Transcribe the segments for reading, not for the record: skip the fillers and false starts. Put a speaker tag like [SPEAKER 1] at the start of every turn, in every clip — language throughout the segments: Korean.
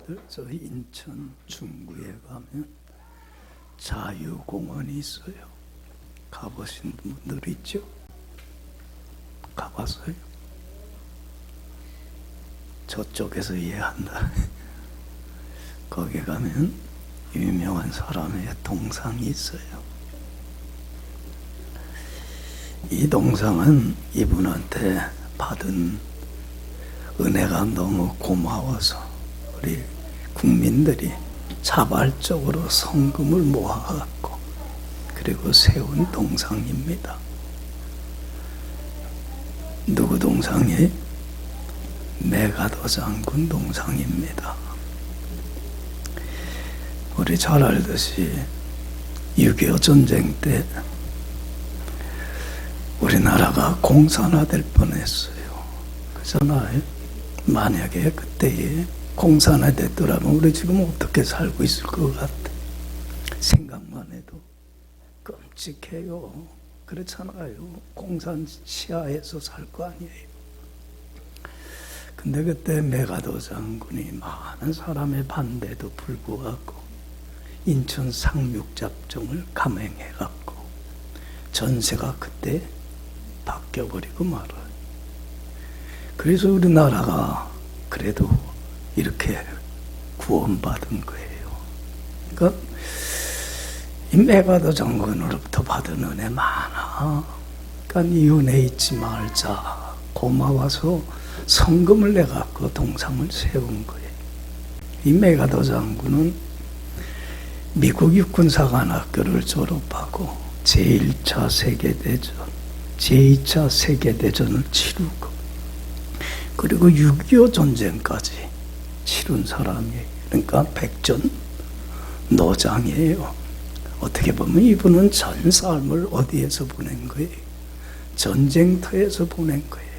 [SPEAKER 1] 여러분들, 저 인천 중구에 가면 자유공원이 있어요. 가보신 분들 있죠? 가봤어요? 저쪽에서 이해한다. 거기 가면 유명한 사람의 동상이 있어요. 이 동상은 이분한테 받은 은혜가 너무 고마워서 우리 국민들이 자발적으로 성금을 모아갖고 그리고 세운 동상입니다. 누구 동상이? 메가더 장군 동상입니다. 우리 잘 알듯이 6.25 전쟁 때 우리나라가 공산화될 뻔했어요. 그잖아요. 만약에 그때에 공산화됐더라면 우리 지금 어떻게 살고 있을 것 같아? 생각만 해도 끔찍해요. 그렇잖아요. 공산 치하에서 살 거 아니에요. 근데 그때 메가더 장군이 많은 사람의 반대도 불구하고 인천 상륙작전을 감행해갖고 전세가 그때 바뀌어버리고 말아요. 그래서 우리나라가 그래도 이렇게 구원받은 거예요. 그러니까 이 메가더 장군으로부터 받은 은혜 많아. 그러니까 이 은혜 잊지 말자. 고마워서 성금을 내갖고 동상을 세운 거예요. 이 메가더 장군은 미국 육군사관학교를 졸업하고 제1차 세계대전, 제2차 세계대전을 치르고 그리고 6.25 전쟁까지 치른 사람이에요. 그러니까 백전노장이에요. 어떻게 보면 이분은 전 삶을 어디에서 보낸 거예요? 전쟁터에서 보낸 거예요.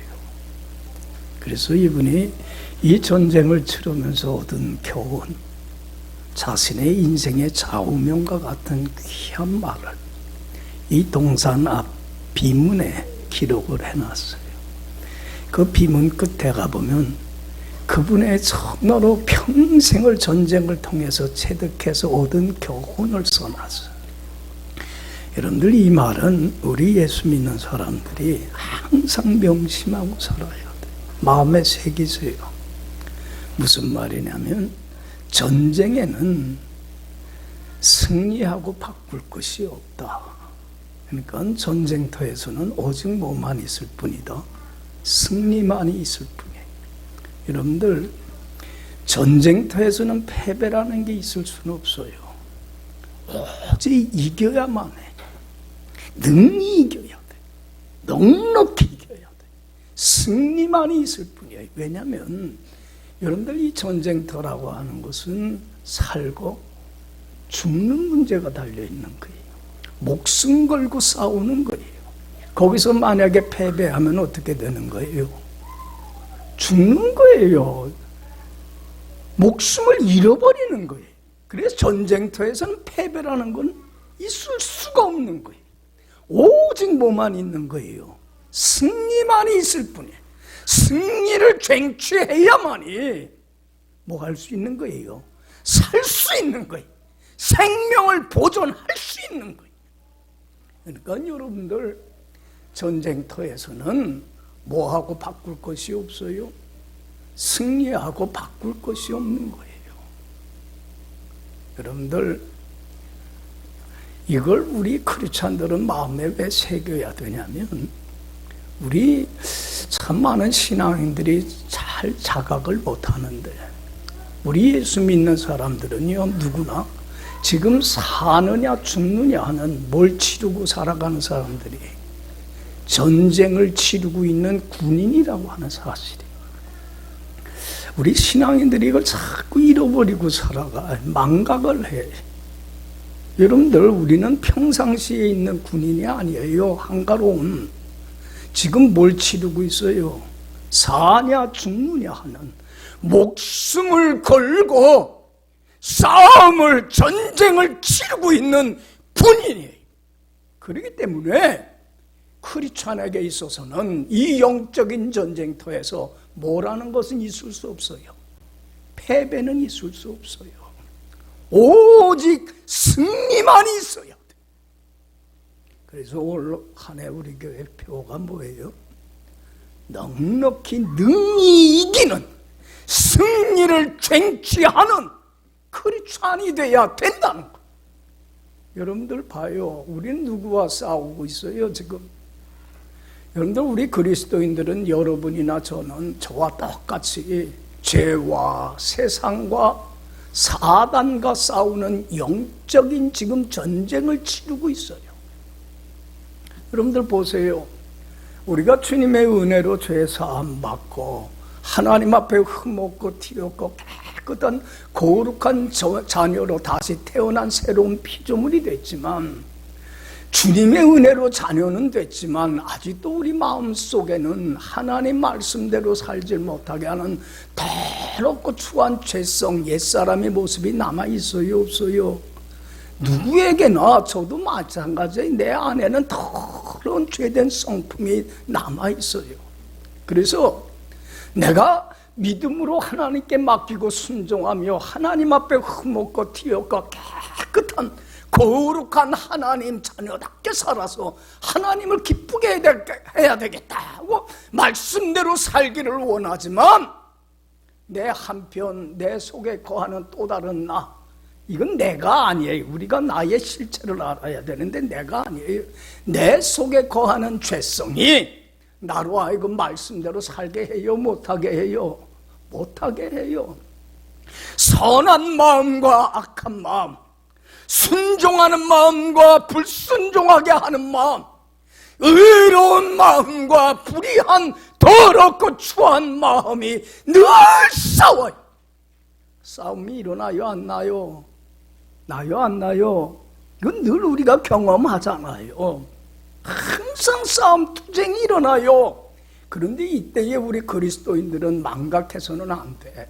[SPEAKER 1] 그래서 이분이 이 전쟁을 치르면서 얻은 교훈, 자신의 인생의 좌우명과 같은 귀한 말을 이 동산 앞 비문에 기록을 해놨어요. 그 비문 끝에 가보면 그분의 정말로 평생을 전쟁을 통해서 체득해서 얻은 교훈을 써놨어요. 여러분들, 이 말은 우리 예수 믿는 사람들이 항상 명심하고 살아야 돼요. 마음에 새기세요. 무슨 말이냐면 전쟁에는 승리하고 바꿀 것이 없다. 그러니까 전쟁터에서는 오직 뭐만 있을 뿐이다. 승리만이 있을 뿐이에요. 여러분들, 전쟁터에서는 패배라는 게 있을 수는 없어요. 오직 이겨야만 해. 능히 이겨야 돼. 넉넉히 이겨야 돼. 승리만이 있을 뿐이에요. 왜냐하면 여러분들, 이 전쟁터라고 하는 것은 살고 죽는 문제가 달려있는 거예요. 목숨 걸고 싸우는 거예요. 거기서 만약에 패배하면 어떻게 되는 거예요? 죽는 거예요. 목숨을 잃어버리는 거예요. 그래서 전쟁터에서는 패배라는 건 있을 수가 없는 거예요. 오직 뭐만 있는 거예요? 승리만이 있을 뿐이에요. 승리를 쟁취해야만이 뭐 할 수 있는 거예요? 살 수 있는 거예요. 생명을 보존할 수 있는 거예요. 그러니까 여러분들, 전쟁터에서는 뭐하고 바꿀 것이 없어요? 승리하고 바꿀 것이 없는 거예요. 여러분들, 이걸 우리 크리스찬들은 마음에 왜 새겨야 되냐면, 우리 참 많은 신앙인들이 잘 자각을 못하는데, 우리 예수 믿는 사람들은요, 누구나 지금 사느냐 죽느냐 하는 뭘 치르고 살아가는 사람들이 전쟁을 치르고 있는 군인이라고 하는 사실이에요. 우리 신앙인들이 이걸 자꾸 잃어버리고 살아가, 망각을 해. 여러분들, 우리는 평상시에 있는 군인이 아니에요. 한가로운. 지금 뭘 치르고 있어요? 사냐 죽느냐 하는 목숨을 걸고 싸움을, 전쟁을 치르고 있는 군인이에요. 그렇기 때문에 크리스찬에게 있어서는 이 영적인 전쟁터에서 뭐라는 것은 있을 수 없어요. 패배는 있을 수 없어요. 오직 승리만 있어야 돼. 그래서 올 한 해 우리 교회 표가 뭐예요? 넉넉히 능히 이기는, 승리를 쟁취하는 크리스찬이 돼야 된다는 거. 여러분들 봐요. 우리는 누구와 싸우고 있어요 지금? 여러분들, 우리 그리스도인들은, 여러분이나 저는 저와 똑같이 죄와 세상과 사단과 싸우는 영적인 지금 전쟁을 치르고 있어요. 여러분들 보세요. 우리가 주님의 은혜로 죄 사함 받고 하나님 앞에 흠없고 티없고 깨끗한 거룩한 자녀로 다시 태어난 새로운 피조물이 됐지만, 주님의 은혜로 자녀는 됐지만 아직도 우리 마음속에는 하나님 말씀대로 살지 못하게 하는 더럽고 추한 죄성, 옛사람의 모습이 남아있어요, 없어요? 누구에게나, 저도 마찬가지에 내 안에는 더러운 죄된 성품이 남아있어요. 그래서 내가 믿음으로 하나님께 맡기고 순종하며 하나님 앞에 흠없고 티없고 깨끗한 거룩한 하나님 자녀답게 살아서 하나님을 기쁘게 해야 되겠다 하고 말씀대로 살기를 원하지만, 내 한편 내 속에 거하는 또 다른 나, 이건 내가 아니에요. 우리가 나의 실체를 알아야 되는데 내가 아니에요. 내 속에 거하는 죄성이 나로 하여금 말씀대로 살게 해요, 못하게 해요? 못하게 해요. 선한 마음과 악한 마음, 순종하는 마음과 불순종하게 하는 마음, 의로운 마음과 불의한 더럽고 추한 마음이 늘 싸워요. 싸움이 일어나요, 안 나요? 나요, 안 나요? 이건 늘 우리가 경험하잖아요. 항상 싸움, 투쟁이 일어나요. 그런데 이때에 우리 그리스도인들은 망각해서는 안 돼.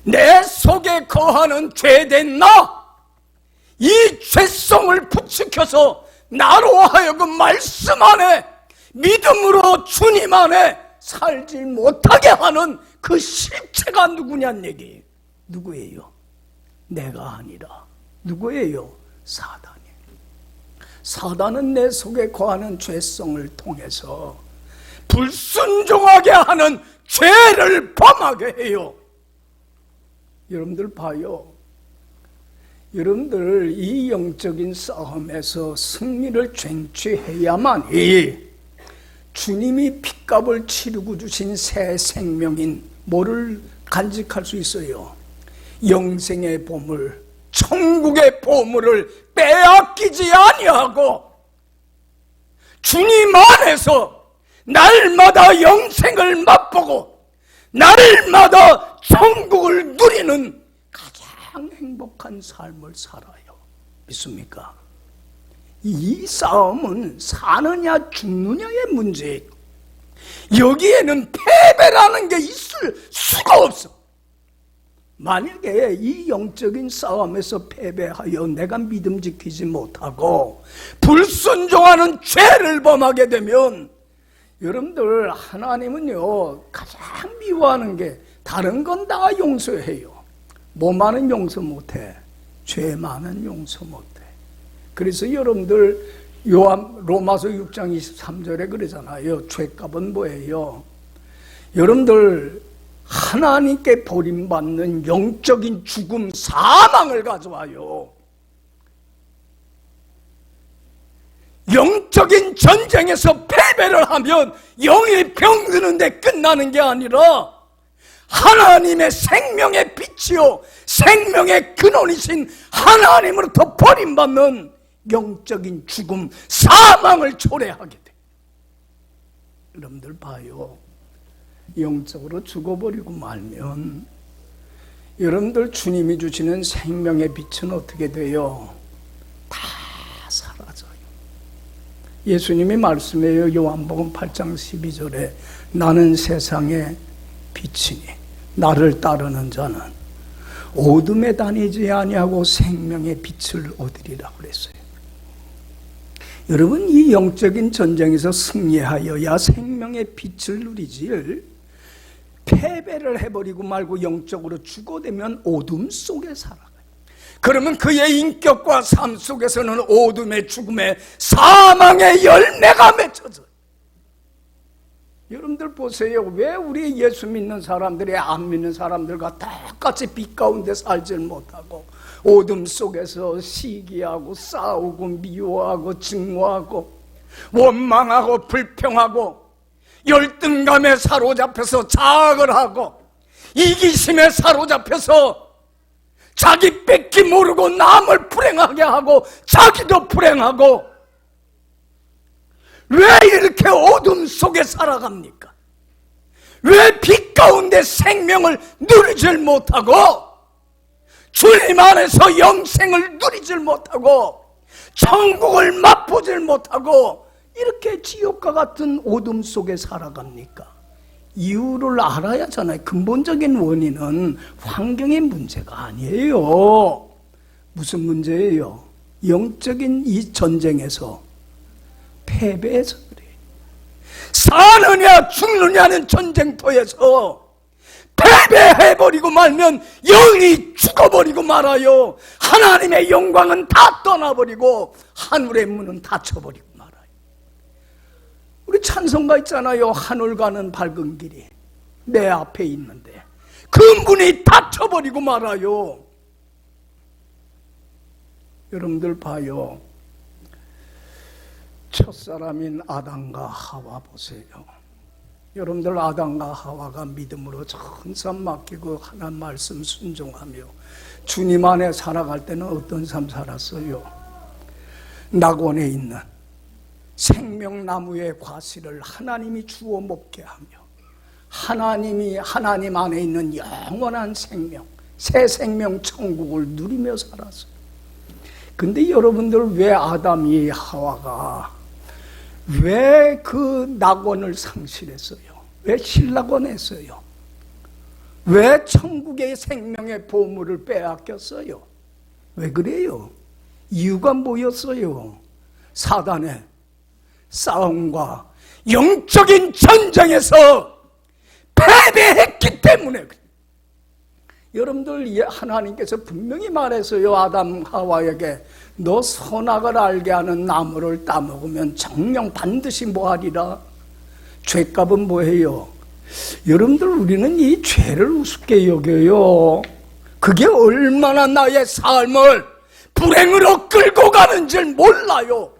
[SPEAKER 1] 내 속에 거하는 죄된 나, 이 죄성을 부추겨서 나로 하여금 말씀 안에, 믿음으로 주님 안에 살지 못하게 하는 그 실체가 누구냐는 얘기예요. 누구예요? 내가 아니라 누구예요? 사단이에요. 사단은 내 속에 거하는 죄성을 통해서 불순종하게 하는 죄를 범하게 해요. 여러분들 봐요. 여러분들, 이 영적인 싸움에서 승리를 쟁취해야만이 주님이 핏값을 치르고 주신 새 생명인 뭐를 간직할 수 있어요? 영생의 보물, 천국의 보물을 빼앗기지 아니하고 주님 안에서 날마다 영생을 맛보고 날마다 천국을 누리는 가장 행복한 삶을 살아요. 믿습니까? 이 싸움은 사느냐 죽느냐의 문제예요. 여기에는 패배라는 게 있을 수가 없어. 만약에 이 영적인 싸움에서 패배하여 내가 믿음 지키지 못하고 불순종하는 죄를 범하게 되면, 여러분들, 하나님은요 가장 미워하는 게 다른 건 다 용서해요. 뭐만은 용서 못해? 죄만은 용서 못해. 그래서 여러분들, 로마서 6장 23절에 그러잖아요. 죄값은 뭐예요? 여러분들, 하나님께 버림받는 영적인 죽음, 사망을 가져와요. 영적인 전쟁에서 패배를 하면 영이 병드는데 끝나는 게 아니라 하나님의 생명의 빛이요 생명의 근원이신 하나님으로부터 버림받는 영적인 죽음, 사망을 초래하게 돼. 여러분들 봐요. 영적으로 죽어버리고 말면 여러분들, 주님이 주시는 생명의 빛은 어떻게 돼요? 다 사라져요. 예수님이 말씀해요. 요한복음 8장 12절에 나는 세상의 빛이니 나를 따르는 자는 어둠에 다니지 아니하고 생명의 빛을 얻으리라 그랬어요. 여러분, 이 영적인 전쟁에서 승리하여야 생명의 빛을 누리지, 패배를 해버리고 말고 영적으로 죽어되면 어둠 속에 살아가요. 그러면 그의 인격과 삶 속에서는 어둠의 죽음의 사망의 열매가 맺혀져요. 여러분들 보세요. 왜 우리 예수 믿는 사람들이 안 믿는 사람들과 똑같이 빛 가운데 살질 못하고 어둠 속에서 시기하고 싸우고 미워하고 증오하고 원망하고 불평하고 열등감에 사로잡혀서 자학을 하고 이기심에 사로잡혀서 자기 뺏기 모르고 남을 불행하게 하고 자기도 불행하고 왜 이렇게 어둠 속에 살아갑니까? 왜 빛 가운데 생명을 누리질 못하고 주님 안에서 영생을 누리질 못하고 천국을 맛보질 못하고 이렇게 지옥과 같은 어둠 속에 살아갑니까? 이유를 알아야 하잖아요. 근본적인 원인은 환경의 문제가 아니에요. 무슨 문제예요? 영적인 이 전쟁에서 패배해서 그래요. 사느냐 죽느냐는 전쟁터에서 패배해버리고 말면 영이 죽어버리고 말아요. 하나님의 영광은 다 떠나버리고 하늘의 문은 닫혀버리고 말아요. 우리 찬송가 있잖아요. 하늘 가는 밝은 길이 내 앞에 있는데 그 문이 닫혀버리고 말아요. 여러분들 봐요. 첫사람인 아담과 하와 보세요. 여러분들 아담과 하와가 믿음으로 전산 맡기고 하나님 말씀 순종하며 주님 안에 살아갈 때는 어떤 삶 살았어요? 낙원에 있는 생명나무의 과실을 하나님이 주워 먹게 하며 하나님이 하나님 안에 있는 영원한 생명, 새 생명 천국을 누리며 살았어요. 근데 여러분들 왜 아담이 하와가 왜 그 낙원을 상실했어요? 왜 실낙원했어요? 왜 천국의 생명의 보물을 빼앗겼어요? 왜 그래요? 이유가 뭐였어요? 사단의 싸움과 영적인 전쟁에서 패배했기 때문에. 여러분들 하나님께서 분명히 말했어요. 아담 하와에게 너 선악을 알게 하는 나무를 따먹으면 정령 반드시 뭐하리라? 죄값은 뭐예요? 여러분들 우리는 이 죄를 우습게 여겨요. 그게 얼마나 나의 삶을 불행으로 끌고 가는지 몰라요.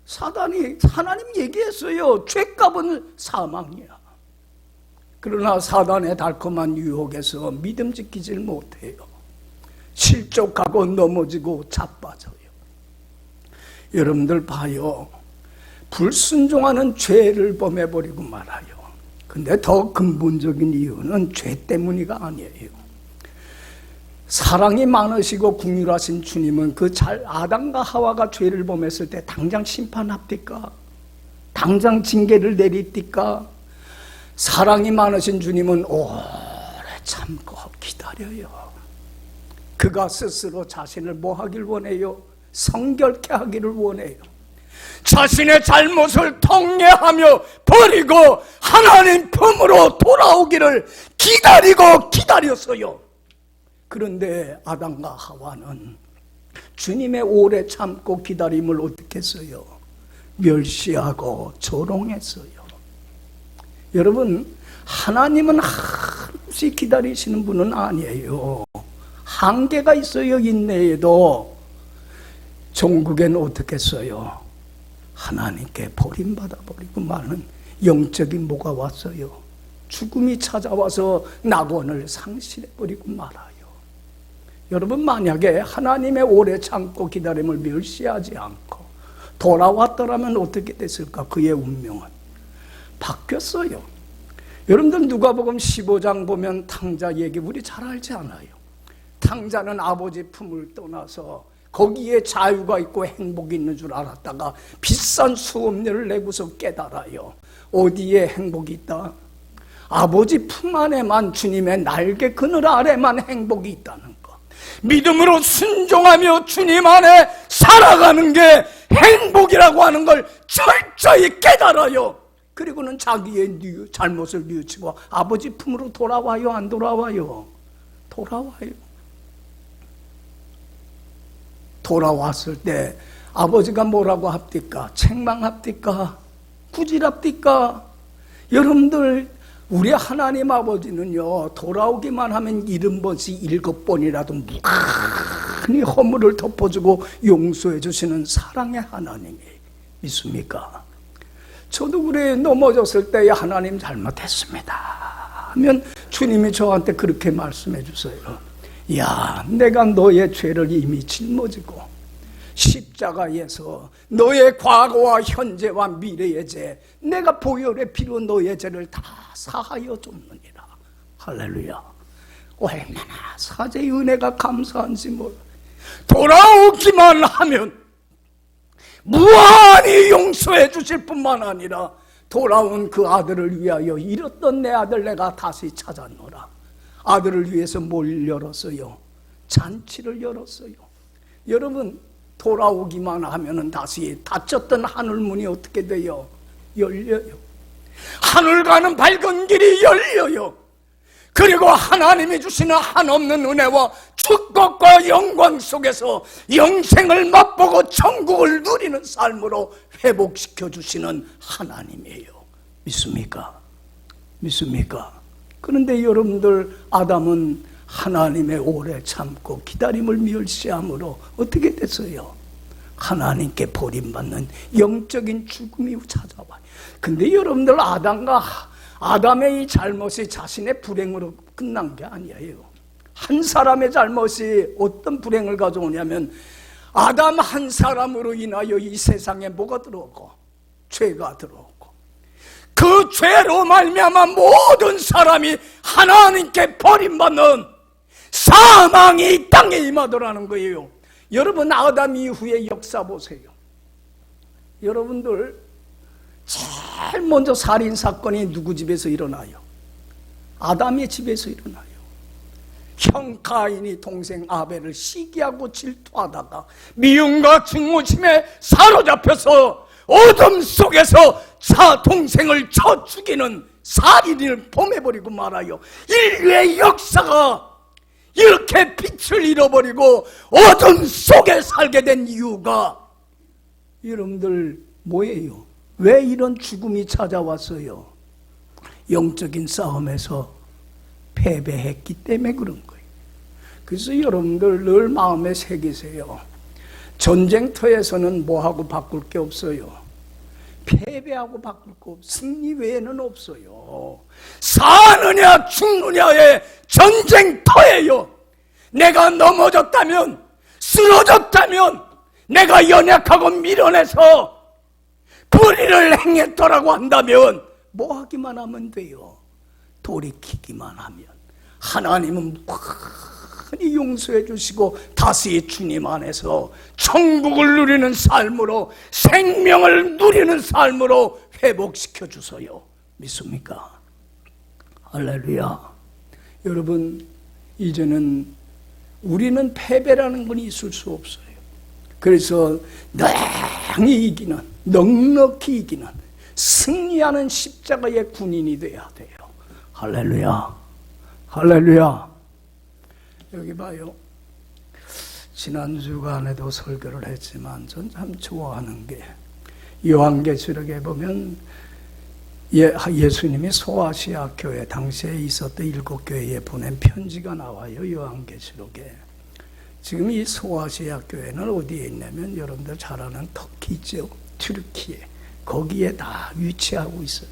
[SPEAKER 1] 사단이 하나님 얘기했어요. 죄값은 사망이야. 그러나 사단의 달콤한 유혹에서 믿음 지키질 못해요. 실족하고 넘어지고 자빠져요. 여러분들 봐요. 불순종하는 죄를 범해버리고 말아요. 근데 더 근본적인 이유는 죄 때문이가 아니에요. 사랑이 많으시고 긍휼하신 주님은 아담과 하와가 죄를 범했을 때 당장 심판합니까? 당장 징계를 내립니까? 사랑이 많으신 주님은 오래 참고 기다려요. 그가 스스로 자신을 뭐 하길 원해요? 성결케 하기를 원해요. 자신의 잘못을 통례하며 버리고 하나님 품으로 돌아오기를 기다리고 기다렸어요. 그런데 아담과 하와는 주님의 오래 참고 기다림을 어떻게 했어요? 멸시하고 조롱했어요. 여러분, 하나님은 한없이 기다리시는 분은 아니에요. 한계가 있어요. 인내에도. 종국에는 어떻게 했어요? 하나님께 버림받아 버리고 마는 영적인 뭐가 왔어요? 죽음이 찾아와서 낙원을 상실해버리고 말아요. 여러분, 만약에 하나님의 오래 참고 기다림을 멸시하지 않고 돌아왔더라면 어떻게 됐을까? 그의 운명은 바뀌었어요. 여러분들 누가복음 15장 보면 탕자 얘기 우리 잘 알지 않아요? 탕자는 아버지 품을 떠나서 거기에 자유가 있고 행복이 있는 줄 알았다가 비싼 수업료를 내고서 깨달아요. 어디에 행복이 있다? 아버지 품 안에만, 주님의 날개 그늘 아래만 행복이 있다는 것. 믿음으로 순종하며 주님 안에 살아가는 게 행복이라고 하는 걸 철저히 깨달아요. 그리고는 자기의 잘못을 뉘우치고 아버지 품으로 돌아와요, 안 돌아와요? 돌아와요. 돌아왔을 때 아버지가 뭐라고 합니까? 책망합니까? 구질합니까? 여러분들, 우리 하나님 아버지는요, 돌아오기만 하면 70번씩 7번이라도 무한히 허물을 덮어주고 용서해 주시는 사랑의 하나님이에요. 믿습니까? 저도 그래, 넘어졌을 때 하나님 잘못했습니다 하면 주님이 저한테 그렇게 말씀해 주세요. 야, 내가 너의 죄를 이미 짊어지고 십자가에서 너의 과거와 현재와 미래의 죄, 내가 보혈의 피로 너의 죄를 다 사하여 줬느니라. 할렐루야. 얼마나 사제의 은혜가 감사한지 몰라. 돌아오기만 하면 무한히 용서해 주실 뿐만 아니라 돌아온 그 아들을 위하여 잃었던 내 아들 내가 다시 찾았노라. 아들을 위해서 뭘 열었어요? 잔치를 열었어요. 여러분, 돌아오기만 하면은 다시 닫혔던 하늘문이 어떻게 돼요? 열려요. 하늘 가는 밝은 길이 열려요. 그리고 하나님이 주시는 한없는 은혜와 축복과 영광 속에서 영생을 맛보고 천국을 누리는 삶으로 회복시켜 주시는 하나님이에요. 믿습니까? 믿습니까? 그런데 여러분들, 아담은 하나님의 오래 참고 기다림을 멸시함으로 어떻게 됐어요? 하나님께 버림받는 영적인 죽음이 찾아와요. 근데 여러분들, 아담의 이 잘못이 자신의 불행으로 끝난 게 아니에요. 한 사람의 잘못이 어떤 불행을 가져오냐면, 아담 한 사람으로 인하여 이 세상에 뭐가 들어오고? 죄가 들어오고, 그 죄로 말미암아 모든 사람이 하나님께 버림받는 사망이 이 땅에 임하더라는 거예요. 여러분, 아담 이후의 역사 보세요. 여러분들, 제일 먼저 살인사건이 누구 집에서 일어나요? 아담의 집에서 일어나요. 형 가인이 동생 아벨을 시기하고 질투하다가 미움과 증오심에 사로잡혀서 어둠 속에서 동생을 쳐 죽이는 살인을 범해버리고 말아요. 인류의 역사가 이렇게 빛을 잃어버리고 어둠 속에 살게 된 이유가, 여러분들, 뭐예요? 왜 이런 죽음이 찾아왔어요? 영적인 싸움에서 패배했기 때문에 그런 거예요. 그래서 여러분들 늘 마음에 새기세요. 전쟁터에서는 뭐하고 바꿀 게 없어요. 패배하고 바꿀 거, 승리 외에는 없어요. 사느냐 죽느냐의 전쟁터예요. 내가 넘어졌다면, 쓰러졌다면, 내가 연약하고 밀어내서 불의를 행했더라고 한다면 뭐 하기만 하면 돼요? 돌이키기만 하면 하나님은 많이 용서해 주시고 다시 주님 안에서 천국을 누리는 삶으로, 생명을 누리는 삶으로 회복시켜 주세요. 믿습니까? 할렐루야. 여러분, 이제는 우리는 패배라는 건 있을 수 없어요. 그래서 넉넉히 이기는 승리하는 십자가의 군인이 되어야 돼요. 할렐루야. 할렐루야. 여기 봐요. 지난 주간에도 설교를 했지만 전 참 좋아하는 게, 요한계시록에 보면 예수님이 소아시아 교회, 당시에 있었던 7교회에 보낸 편지가 나와요. 요한계시록에. 지금 이 소아시아 교회는 어디에 있냐면, 여러분들 잘 아는 터키 있죠? 튀르키예. 거기에 다 위치하고 있어요.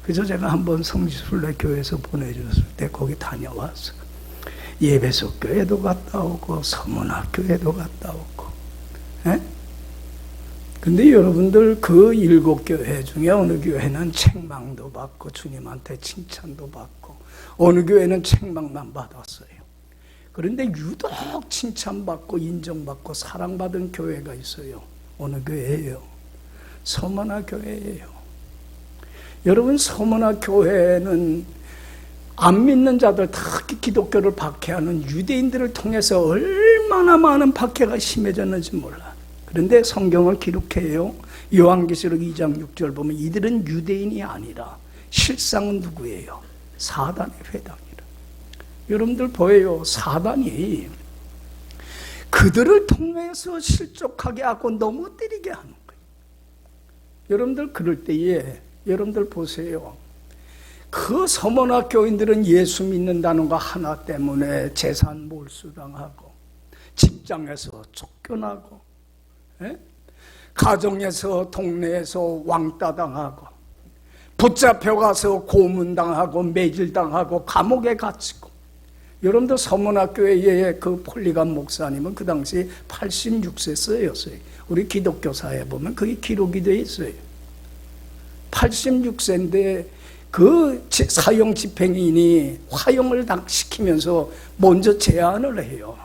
[SPEAKER 1] 그래서 제가 한번 성지순례 교회에서 보내줬을 때 거기 다녀왔어요. 예배소 교회도 갔다 오고 서문화 교회도 갔다 오고. 에? 근데 여러분들, 그 7교회 중에 어느 교회는 책망도 받고 주님한테 칭찬도 받고, 어느 교회는 책망만 받았어요. 그런데 유독 칭찬받고 인정받고 사랑받은 교회가 있어요. 어느 교회예요? 서문화 교회예요. 여러분, 서문화 교회는 안 믿는 자들, 특히 기독교를 박해하는 유대인들을 통해서 얼마나 많은 박해가 심해졌는지 몰라. 그런데 성경을 기록해요. 요한계시록 2장 6절 보면 이들은 유대인이 아니라 실상은 누구예요? 사단의 회당이라. 여러분들 보여요. 사단이 그들을 통해서 실족하게 하고 넘어뜨리게 하는 거예요. 여러분들 그럴 때에 여러분들 보세요. 그 서머나 교인들은 예수 믿는다는 거 하나 때문에 재산 몰수당하고 직장에서 쫓겨나고 가정에서 동네에서 왕따당하고 붙잡혀가서 고문당하고 매질당하고 감옥에 갇히고. 여러분들 서문학교의 그 폴리감 목사님은 그 당시 86세였어요. 우리 기독교 사회에 보면 그게 기록이 되어 있어요. 86세인데 그 사형 집행인이 화형을 시키면서 먼저 제안을 해요.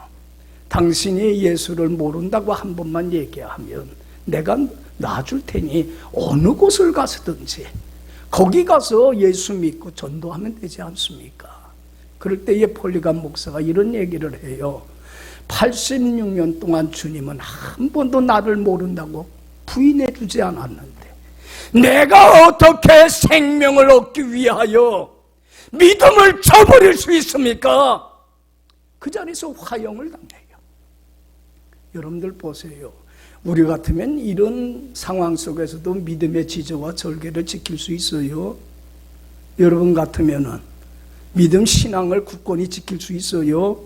[SPEAKER 1] 당신이 예수를 모른다고 한 번만 얘기하면 내가 놔줄 테니 어느 곳을 가서든지 거기 가서 예수 믿고 전도하면 되지 않습니까? 그럴 때에 폴리감 목사가 이런 얘기를 해요. 86년 동안 주님은 한 번도 나를 모른다고 부인해 주지 않았는데 내가 어떻게 생명을 얻기 위하여 믿음을 저버릴 수 있습니까? 그 자리에서 화형을 당해요. 여러분들 보세요. 우리 같으면 이런 상황 속에서도 믿음의 지저와 절개를 지킬 수 있어요. 여러분 같으면은 믿음 신앙을 굳건히 지킬 수 있어요.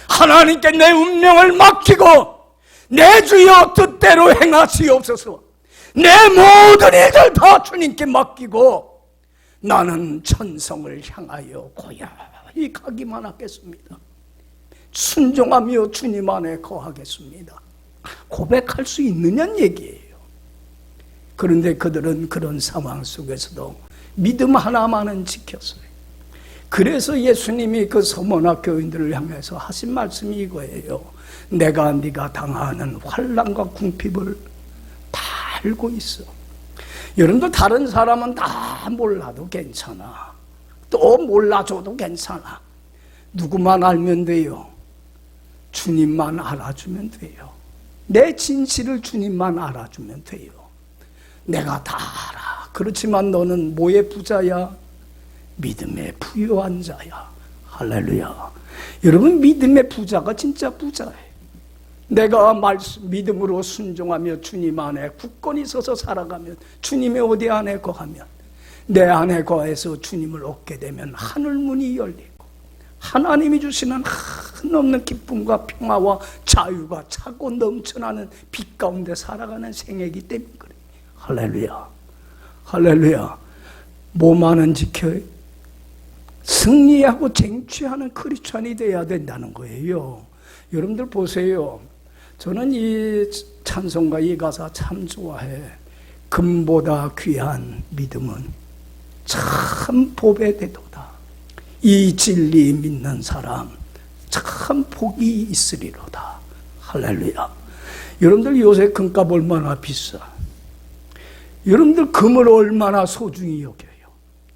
[SPEAKER 1] 하나님께 내 운명을 맡기고 내 주여 뜻대로 행하시옵소서. 내 모든 일들 다 주님께 맡기고 나는 천성을 향하여 고야히 가기만 하겠습니다. 순종하며 주님 안에 거하겠습니다. 고백할 수 있느냐는 얘기예요. 그런데 그들은 그런 상황 속에서도 믿음 하나만은 지켰어요. 그래서 예수님이 그 서머나 교인들을 향해서 하신 말씀이 이거예요. 내가 네가 당하는 환난과 궁핍을 다 알고 있어. 여러분들 다른 사람은 다 몰라도 괜찮아. 또 몰라줘도 괜찮아. 누구만 알면 돼요? 주님만 알아주면 돼요. 내 진실을 주님만 알아주면 돼요. 내가 다 알아. 그렇지만 너는 뭐의 부자야? 믿음의 부유한 자야. 할렐루야. 여러분 믿음의 부자가 진짜 부자예요. 내가 믿음으로 순종하며 주님 안에 굳건히 서서 살아가면 주님의 어디 안에 거하면 내 안에 거해서 주님을 얻게 되면 하늘 문이 열리고 하나님이 주시는 한없는 기쁨과 평화와 자유가 차고 넘쳐나는 빛 가운데 살아가는 생애이기 때문에 그래요. 할렐루야. 할렐루야. 뭐만은 지켜요? 승리하고 쟁취하는 크리스찬이 되어야 된다는 거예요. 여러분들 보세요. 저는 이 찬송가 이 가사 참 좋아해. 금보다 귀한 믿음은 참 복의 대도다. 이 진리 믿는 사람 참 복이 있으리로다. 할렐루야. 여러분들 요새 금값 얼마나 비싸. 여러분들 금을 얼마나 소중히 여겨요.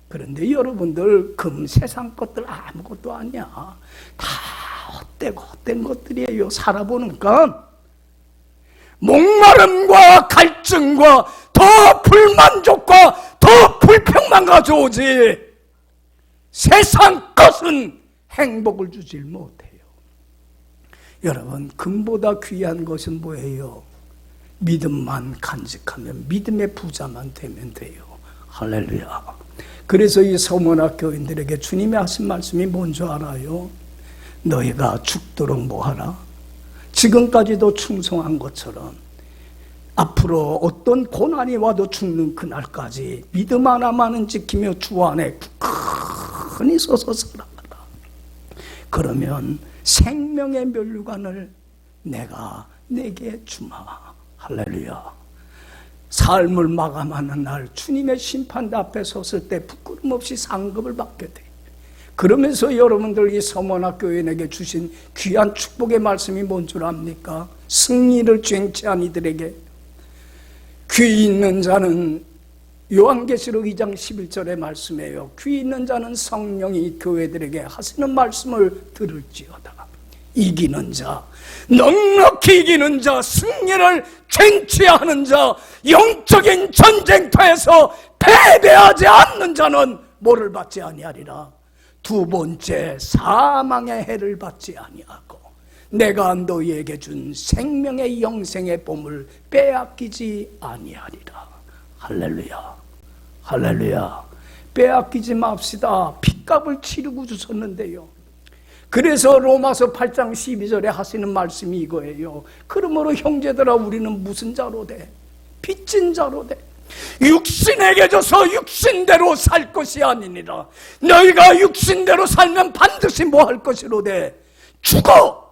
[SPEAKER 1] 그런데 여러분들 금 세상 것들 아무것도 아니야. 다 헛된 것들이에요. 살아보니까 목마름과 갈증과 더 불만족과 더 불평만 가져오지 세상 것은 행복을 주질 못해요. 여러분 금보다 귀한 것은 뭐예요? 믿음만 간직하면 믿음의 부자만 되면 돼요. 할렐루야. 그래서 이 서머나 교인들에게 주님이 하신 말씀이 뭔지 알아요? 너희가 죽도록 뭐하라? 지금까지도 충성한 것처럼 앞으로 어떤 고난이 와도 죽는 그날까지 믿음 하나만은 지키며 주 안에 굳건히 서서 살아가라. 그러면 생명의 면류관을 내가 내게 주마. 할렐루야. 삶을 마감하는 날 주님의 심판대 앞에 섰을 때 부끄럼 없이 상급을 받게 돼. 그러면서 여러분들 이 서머나 교인에게 주신 귀한 축복의 말씀이 뭔 줄 압니까? 승리를 쟁취한 이들에게 귀 있는 자는 요한계시록 2장 11절의 말씀이에요. 귀 있는 자는 성령이 교회들에게 하시는 말씀을 들을지어다. 이기는 자, 넉넉히 이기는 자, 승리를 쟁취하는 자, 영적인 전쟁터에서 패배하지 않는 자는 뭐를 받지 아니하리라. 두 번째, 사망의 해를 받지 아니하고 내가 너희에게 준 생명의 영생의 보물 빼앗기지 아니하리라. 할렐루야, 할렐루야. 빼앗기지 맙시다. 핏값을 치르고 주셨는데요. 그래서 로마서 8장 12절에 하시는 말씀이 이거예요. 그러므로 형제들아, 우리는 무슨 자로 돼? 빚진 자로 돼. 육신에게 져서 육신대로 살 것이 아니니라. 너희가 육신대로 살면 반드시 뭐 할 것이로되? 죽어!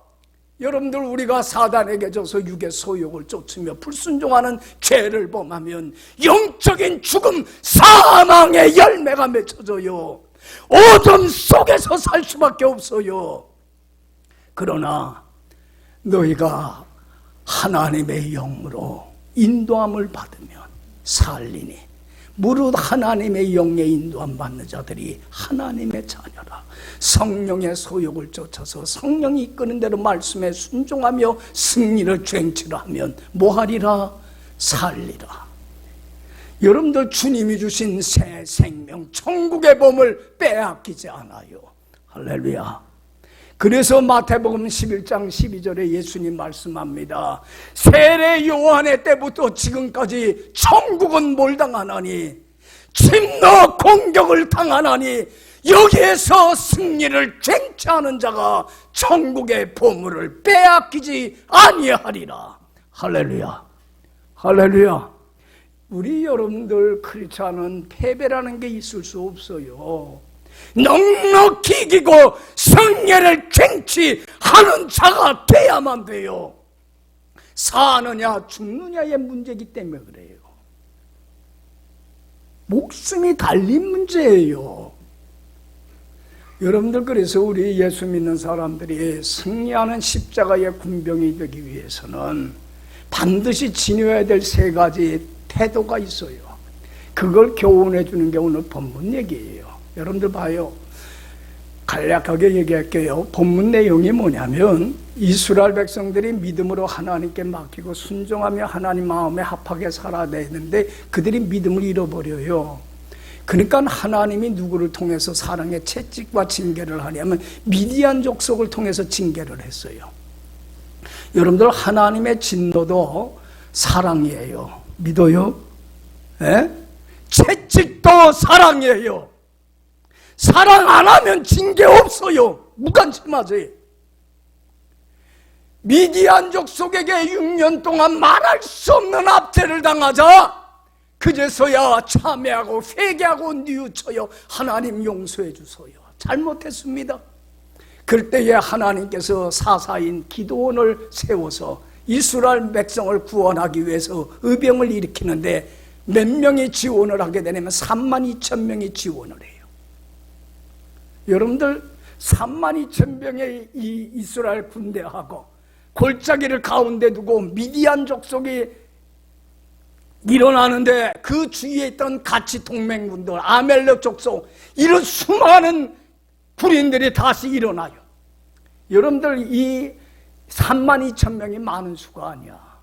[SPEAKER 1] 여러분들, 우리가 사단에게 져서 육의 소욕을 쫓으며 불순종하는 죄를 범하면 영적인 죽음, 사망의 열매가 맺혀져요. 어둠 속에서 살 수밖에 없어요. 그러나 너희가 하나님의 영으로 인도함을 받으면 살리니 무릇 하나님의 영에 인도함 받는 자들이 하나님의 자녀라. 성령의 소욕을 쫓아서 성령이 이끄는 대로 말씀에 순종하며 승리를 쟁취를 하면 뭐하리라? 살리라. 여러분들, 주님이 주신 새 생명, 천국의 보물 빼앗기지 않아요. 할렐루야. 그래서 마태복음 11장 12절에 예수님 말씀합니다. 세례 요한의 때부터 지금까지 천국은 뭘 당하나니? 침노 공격을 당하나니 여기에서 승리를 쟁취하는 자가 천국의 보물을 빼앗기지 아니하리라. 할렐루야, 할렐루야. 우리 여러분들 크리스찬은 패배라는 게 있을 수 없어요. 넉넉히 이기고 승리를 쟁취하는 자가 돼야만 돼요. 사느냐 죽느냐의 문제이기 때문에 그래요. 목숨이 달린 문제예요. 여러분들, 그래서 우리 예수 믿는 사람들이 승리하는 십자가의 군병이 되기 위해서는 반드시 지녀야 될 세 가지 태도가 있어요. 그걸 교훈해 주는 게 오늘 본문 얘기예요. 여러분들 봐요. 간략하게 얘기할게요. 본문 내용이 뭐냐면 이스라엘 백성들이 믿음으로 하나님께 맡기고 순종하며 하나님 마음에 합하게 살아야 되는데 그들이 믿음을 잃어버려요. 그러니까 하나님이 누구를 통해서 사랑의 채찍과 징계를 하냐면 미디안 족속을 통해서 징계를 했어요. 여러분들, 하나님의 진노도 사랑이에요. 믿어요? 예? 채찍도 사랑이에요. 사랑 안 하면 징계 없어요. 무관심하지. 미디안 족속에게 6년 동안 말할 수 없는 압제를 당하자 그제서야 참회하고 회개하고 뉘우쳐요. 하나님 용서해 주소요. 잘못했습니다. 그때에 하나님께서 사사인 기드온을 세워서 이스라엘 백성을 구원하기 위해서 의병을 일으키는데 몇 명이 지원을 하게 되냐면 32,000명이 지원을 해요. 여러분들, 32,000명의 이 이스라엘 군대하고 골짜기를 가운데 두고 미디안 족속이 일어나는데 그 주위에 있던 같이 동맹군들, 아멜렉 족속, 이런 수많은 군인들이 다시 일어나요. 여러분들, 이 32,000명이 많은 수가 아니야.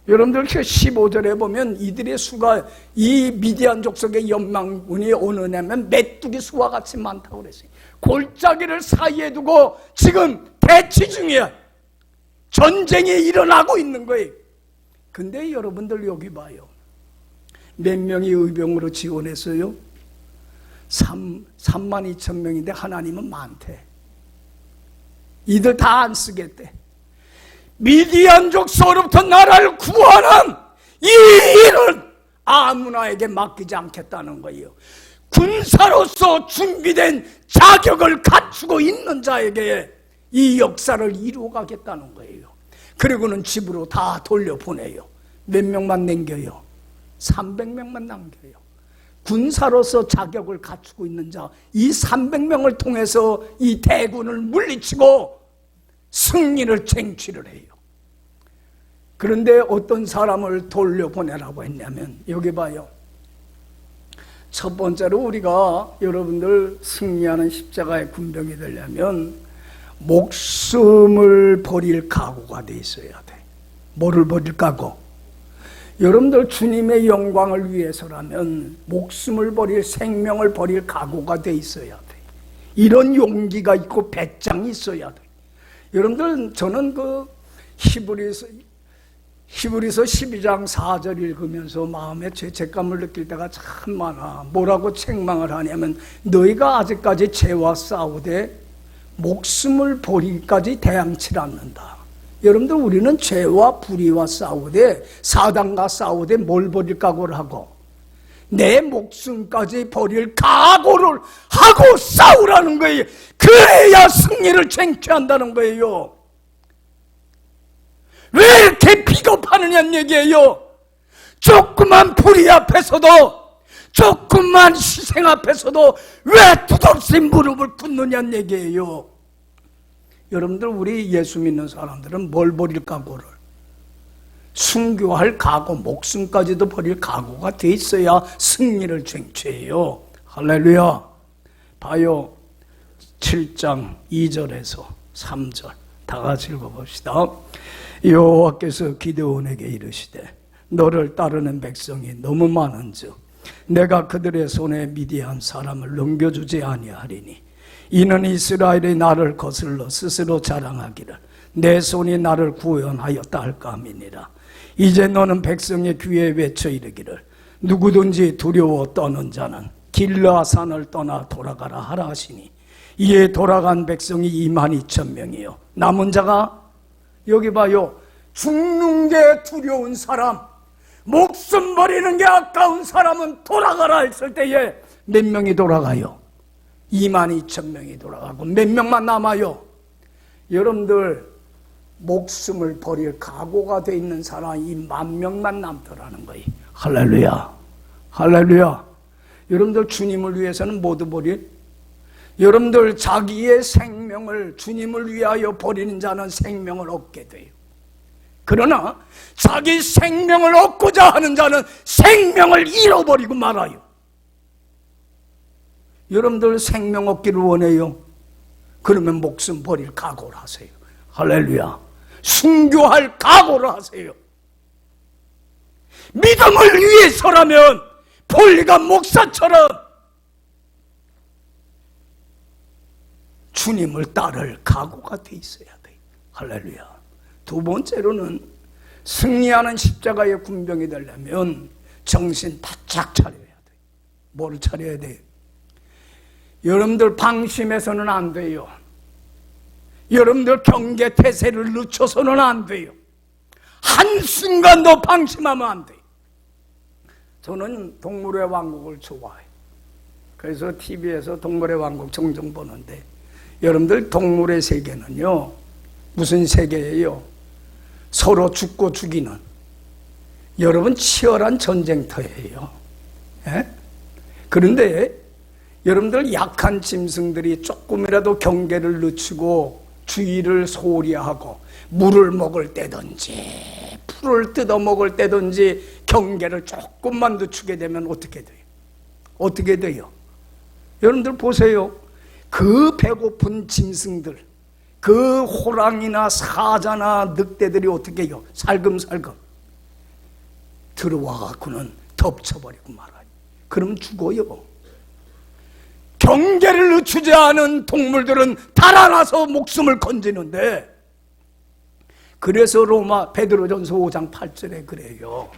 [SPEAKER 1] 여러분들, 15절에 보면 이들의 수가, 이 미디안 족속의 연망군이 오느냐면 메뚜기 수와 같이 많다고 그랬어요. 골짜기를 사이에 두고 지금 대치 중이야. 전쟁이 일어나고 있는 거예요. 근데 여러분들 여기 봐요. 몇 명이 의병으로 지원했어요? 32,000명인데 하나님은 많대. 이들 다 안 쓰겠대. 미디안 족속으로부터 나라를 구하는 이 일은 아무나에게 맡기지 않겠다는 거예요. 군사로서 준비된 자격을 갖추고 있는 자에게 이 역사를 이루어 가겠다는 거예요. 그리고는 집으로 다 돌려보내요. 몇 명만 남겨요? 300명만 남겨요. 군사로서 자격을 갖추고 있는 자, 이 300명을 통해서 이 대군을 물리치고 승리를 쟁취를 해요. 그런데 어떤 사람을 돌려보내라고 했냐면, 여기 봐요. 첫 번째로 우리가 여러분들 승리하는 십자가의 군병이 되려면 목숨을 버릴 각오가 돼 있어야 돼. 뭐를 버릴 각오? 여러분들 주님의 영광을 위해서라면 목숨을 버릴, 생명을 버릴 각오가 돼 있어야 돼. 이런 용기가 있고 배짱이 있어야 돼. 여러분들, 저는 히브리서 12장 4절 읽으면서 마음에 죄책감을 느낄 때가 참 많아. 뭐라고 책망을 하냐면, 너희가 아직까지 죄와 싸우되 목숨을 버리기까지 대항치 않는다. 여러분들, 우리는 죄와 불의와 싸우되, 사단과 싸우되 뭘 버릴 각오를 하고, 내 목숨까지 버릴 각오를 하고 싸우라는 거예요. 그래야 승리를 쟁취한다는 거예요. 왜 이렇게 비겁하느냐는 얘기예요. 조그만 불의 앞에서도, 조그만 희생 앞에서도 왜 두덥이 무릎을 꿇느냐는 얘기예요. 여러분들, 우리 예수 믿는 사람들은 뭘 버릴 각오를? 순교할 각오, 목숨까지도 버릴 각오가 돼 있어야 승리를 쟁취해요. 할렐루야. 봐요. 7장 2절에서 3절 다 같이 읽어봅시다. 여호와께서 기드온에게 이르시되, 너를 따르는 백성이 너무 많은즉 내가 그들의 손에 미디안 사람을 넘겨주지 아니하리니, 이는 이스라엘이 나를 거슬러 스스로 자랑하기를 내 손이 나를 구원하였다 할까 함이니라. 이제 너는 백성의 귀에 외쳐 이르기를, 누구든지 두려워 떠는 자는 길르앗산을 떠나 돌아가라 하라 하시니, 이에 돌아간 백성이 22,000명이요 남은 자가, 여기 봐요, 죽는 게 두려운 사람, 목숨 버리는 게 아까운 사람은 돌아가라 했을 때에 몇 명이 돌아가요? 22,000명이 돌아가고 몇 명만 남아요? 여러분들, 목숨을 버릴 각오가 돼 있는 사람이 10,000명만 남더라는 거예요. 할렐루야. 할렐루야. 여러분들, 주님을 위해서는 모두 버릴, 여러분들 자기의 생명을 주님을 위하여 버리는 자는 생명을 얻게 돼요. 그러나 자기 생명을 얻고자 하는 자는 생명을 잃어버리고 말아요. 여러분들 생명 얻기를 원해요? 그러면 목숨 버릴 각오를 하세요. 할렐루야. 순교할 각오를 하세요. 믿음을 위해서라면 폴리가 목사처럼 주님을 따를 각오가 돼 있어야 돼. 할렐루야. 두 번째로는 승리하는 십자가의 군병이 되려면 정신 바짝 차려야 돼. 뭘 차려야 돼? 여러분들 방심해서는 안 돼요. 여러분들 경계 태세를 늦춰서는 안 돼요. 한순간도 방심하면 안 돼요. 저는 동물의 왕국을 좋아해요. 그래서 TV에서 동물의 왕국 종종 보는데, 여러분들 동물의 세계는요, 무슨 세계예요? 서로 죽고 죽이는, 여러분 치열한 전쟁터예요. 예? 그런데 여러분들 약한 짐승들이 조금이라도 경계를 늦추고 주의를 소홀히 하고 물을 먹을 때든지 풀을 뜯어 먹을 때든지 경계를 조금만 늦추게 되면 어떻게 돼요? 어떻게 돼요? 여러분들 보세요. 그 배고픈 짐승들, 그 호랑이나 사자나 늑대들이 어떻게 해요? 살금살금 들어와 갖고는 덮쳐버리고 말아요. 그럼 죽어요. 경계를 늦추지 않은 동물들은 달아나서 목숨을 건지는데, 그래서 로마 베드로전서 5장 8절에 그래요.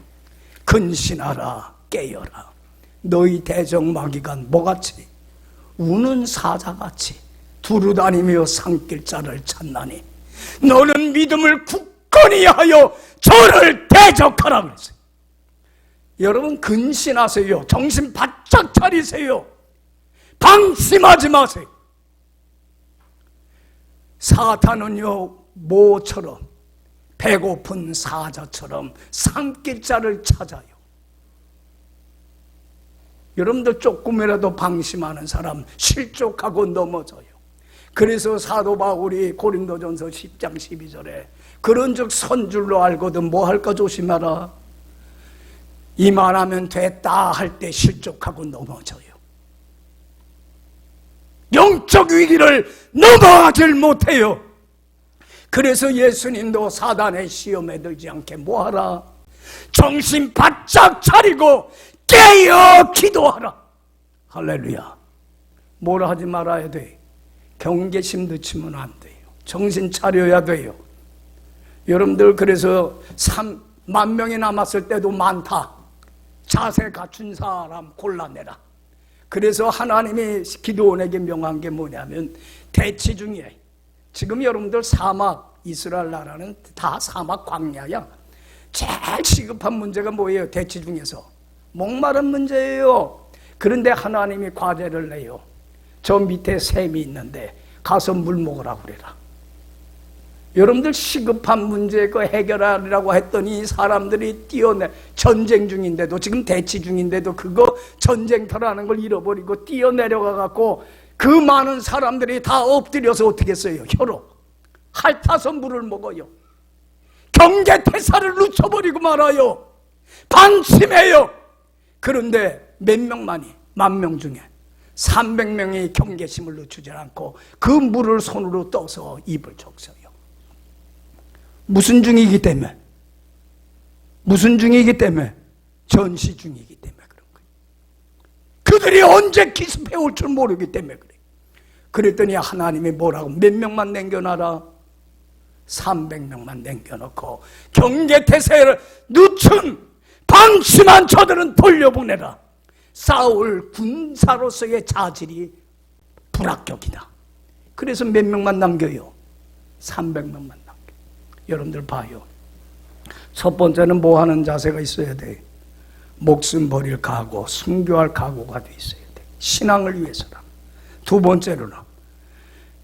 [SPEAKER 1] 근신하라, 깨어라. 너희 대적마귀가 뭐같이? 우는 사자같이 두루다니며 산길 자를 찾나니 너는 믿음을 굳건히 하여 저를 대적하라 그랬어요. 여러분, 근신하세요. 정신 바짝 차리세요. 방심하지 마세요. 사탄은요, 모처럼 배고픈 사자처럼 산길자를 찾아요. 여러분들 조금이라도 방심하는 사람 실족하고 넘어져요. 그래서 사도 바울이 고린도전서 10장 12절에 그런 즉 선줄로 알거든 뭐 할까 조심하라. 이만하면 됐다 할 때 실족하고 넘어져요. 영적 위기를 넘어가질 못해요. 그래서 예수님도 사단의 시험에 들지 않게 뭐하라? 정신 바짝 차리고 깨어 기도하라. 할렐루야. 뭘 하지 말아야 돼? 경계심 늦추면 안 돼요. 정신 차려야 돼요. 여러분들, 그래서 3만 명이 남았을 때도 많다. 자세 갖춘 사람 골라내라. 그래서 하나님이 기드온에게 명한 게 뭐냐면, 대치 중에, 지금 여러분들 사막, 이스라엘 나라는 다 사막 광야야. 제일 시급한 문제가 뭐예요? 대치 중에서 목마른 문제예요. 그런데 하나님이 과제를 내요. 저 밑에 샘이 있는데 가서 물 먹으라고 그래라. 여러분들, 시급한 문제 그 해결하리라고 했더니 사람들이 뛰어내, 전쟁 중인데도, 지금 대치 중인데도 그거 전쟁터라는 걸 잃어버리고 뛰어내려가 갖고 그 많은 사람들이 다 엎드려서 어떻게 했어요? 혀로 핥아서 물을 먹어요. 경계태사를 늦춰버리고 말아요. 방심해요. 그런데 몇 명만이, 10,000명 중에 300명이 경계심을 늦추지 않고 그 물을 손으로 떠서 입을 적셔요. 무슨 중이기 때문에? 무슨 중이기 때문에? 전시 중이기 때문에 그런 거예요. 그들이 언제 기습해 올 줄 모르기 때문에 그래요. 그랬더니 하나님이 뭐라고? 몇 명만 남겨놔라? 300명만 남겨놓고 경계태세를 늦춘 방심한 저들은 돌려보내라. 싸울 군사로서의 자질이 불합격이다. 그래서 몇 명만 남겨요? 300명만 남겨요. 여러분들 봐요. 첫 번째는 뭐 하는 자세가 있어야 돼? 목숨 버릴 각오, 순교할 각오가 돼 있어야 돼. 신앙을 위해서라. 두 번째로는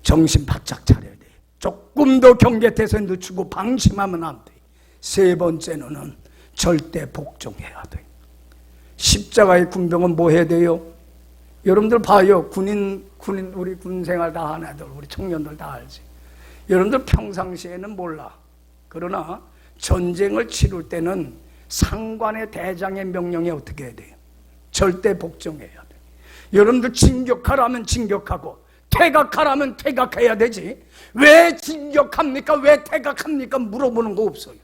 [SPEAKER 1] 정신 바짝 차려야 돼. 조금 더 경계태세 늦추고 방심하면 안 돼. 세 번째는 절대 복종해야 돼. 십자가의 군병은 뭐 해야 돼요? 여러분들 봐요. 우리 군 생활 다 하는 애들, 우리 청년들 다 알지. 여러분들 평상시에는 몰라. 그러나 전쟁을 치룰 때는 상관의 대장의 명령에 어떻게 해야 돼요? 절대 복종해야 돼. 여러분들 진격하라면 진격하고 퇴각하라면 퇴각해야 되지. 왜 진격합니까? 왜 퇴각합니까? 물어보는 거 없어요.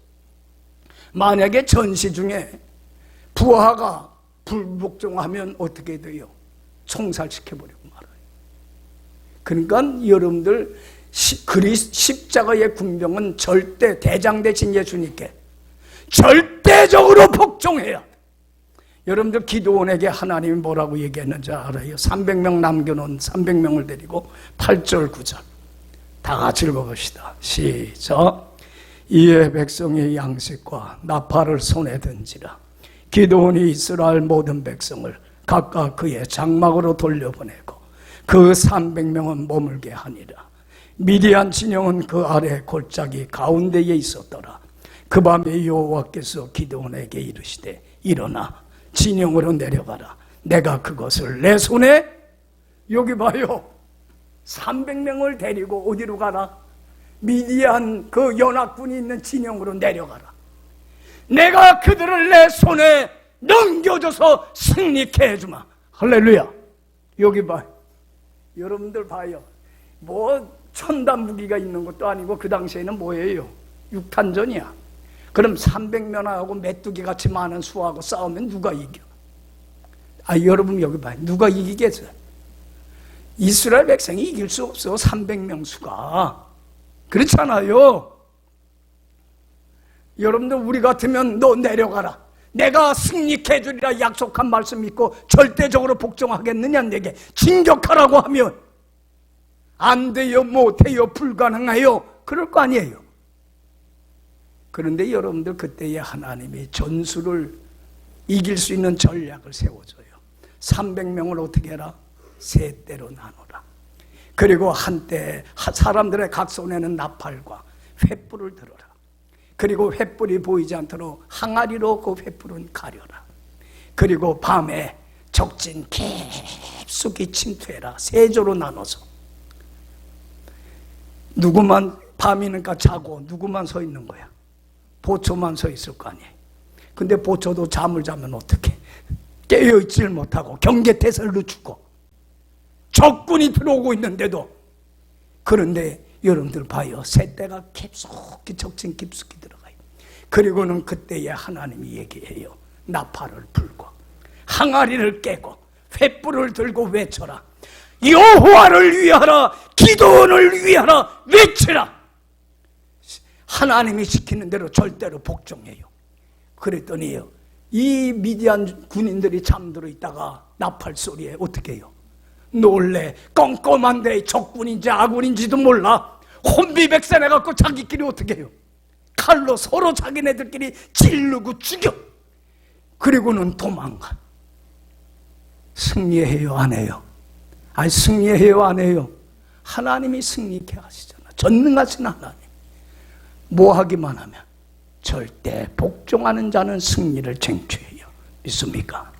[SPEAKER 1] 만약에 전시 중에 부하가 불복종하면 어떻게 돼요? 총살시켜버리고 말아요. 그러니까 여러분들 십자가의 군병은 절대, 대장 대신 예수님께 절대적으로 복종해야 돼. 여러분들, 기드온에게 하나님이 뭐라고 얘기했는지 알아요? 300명 남겨놓은 300명을 데리고 8절 9절 다 같이 읽어봅시다. 시작. 이에 백성이 양식과 나팔을 손에 든지라. 기드온이 이스라엘 모든 백성을 각각 그의 장막으로 돌려보내고 그 300명은 머물게 하니라. 미디안 진영은 그 아래 골짜기 가운데에 있었더라. 그 밤에 여호와께서 기드온에게 이르시되 일어나 진영으로 내려가라. 내가 그것을 내 손에, 여기 봐요, 300명을 데리고 어디로 가라? 미디안 그 연합군이 있는 진영으로 내려가라. 내가 그들을 내 손에 넘겨줘서 승리케 해주마. 할렐루야. 여기 봐요. 여러분들 봐요. 뭐 첨단 무기가 있는 것도 아니고 그 당시에는 뭐예요? 육탄전이야. 그럼 300명하고 메뚜기 같이 많은 수하고 싸우면 누가 이겨? 여러분 여기 봐요. 누가 이기겠어요? 이스라엘 백성이 이길 수 없어. 300명 수가. 그렇잖아요. 여러분들, 우리 같으면 너 내려가라. 내가 승리케 해주리라 약속한 말씀 믿고 절대적으로 복종하겠느냐? 내게 진격하라고 하면 안 돼요, 못해요, 불가능해요. 그럴 거 아니에요. 그런데 여러분들, 그때에 하나님이 전술을 이길 수 있는 전략을 세워줘요. 300명을 어떻게 해라? 세 대로 나누라. 그리고 한때 사람들의 각 손에는 나팔과 횃불을 들어라. 그리고 횃불이 보이지 않도록 항아리로 그 횃불은 가려라. 그리고 밤에 적진 깊숙이 침투해라. 세 조로 나눠서. 누구만 밤이니까 자고 누구만 서 있는 거야? 보초만 서 있을 거 아니에요. 근데 보초도 잠을 자면 어떡해? 깨어있질 못하고 경계태세를 늦추고 적군이 들어오고 있는데도. 그런데 여러분들 봐요. 새떼가 깊숙이 적신 깊숙이 들어가요. 그리고는 그때에 하나님이 얘기해요. 나팔을 불고 항아리를 깨고 횃불을 들고 외쳐라. 여호와를 위하라, 기도원을 위하라, 외치라. 하나님이 시키는 대로 절대로 복종해요. 그랬더니요, 이 미디안 군인들이 잠들어 있다가 나팔 소리에 어떻게 해요? 놀래. 껌껌한데 적군인지 아군인지도 몰라. 혼비백산해갖고 자기끼리 어떻게 해요? 칼로 서로 자기네들끼리 찌르고 죽여. 그리고는 도망가. 승리해요, 안 해요? 아니, 승리해요, 안 해요? 하나님이 승리케 하시잖아. 전능하신 하나님. 뭐 하기만 하면 절대 복종하는 자는 승리를 쟁취해요. 믿습니까?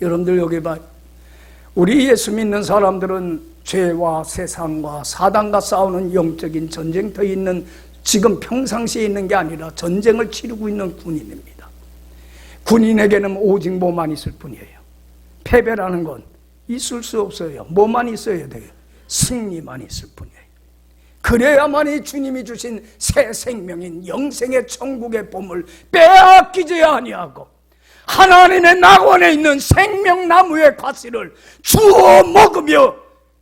[SPEAKER 1] 여러분들 여기 봐. 우리 예수 믿는 사람들은 죄와 세상과 사단과 싸우는 영적인 전쟁터에 있는, 지금 평상시에 있는 게 아니라 전쟁을 치르고 있는 군인입니다. 군인에게는 오직 뭐만 있을 뿐이에요. 패배라는 건 있을 수 없어요. 뭐만 있어야 돼요? 승리만 있을 뿐이에요. 그래야만이 주님이 주신 새 생명인 영생의 천국의 보물 빼앗기지 아니하고 하나님의 낙원에 있는 생명나무의 과실을 주워 먹으며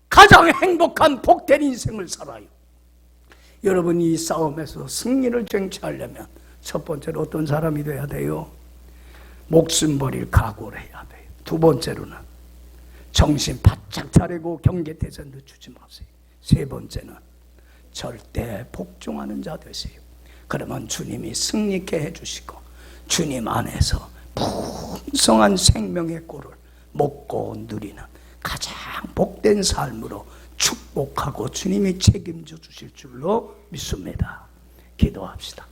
[SPEAKER 1] 가장 행복한 복된 인생을 살아요. 여러분이 이 싸움에서 승리를 쟁취하려면 첫 번째로 어떤 사람이 돼야 돼요? 목숨 버릴 각오를 해야 돼요. 두 번째로는 정신 바짝 차리고 경계태세 늦추지 마세요. 세 번째는 절대 복종하는 자 되세요. 그러면 주님이 승리케 해주시고 주님 안에서 풍성한 생명의 꿀을 먹고 누리는 가장 복된 삶으로 축복하고 주님이 책임져 주실 줄로 믿습니다. 기도합시다.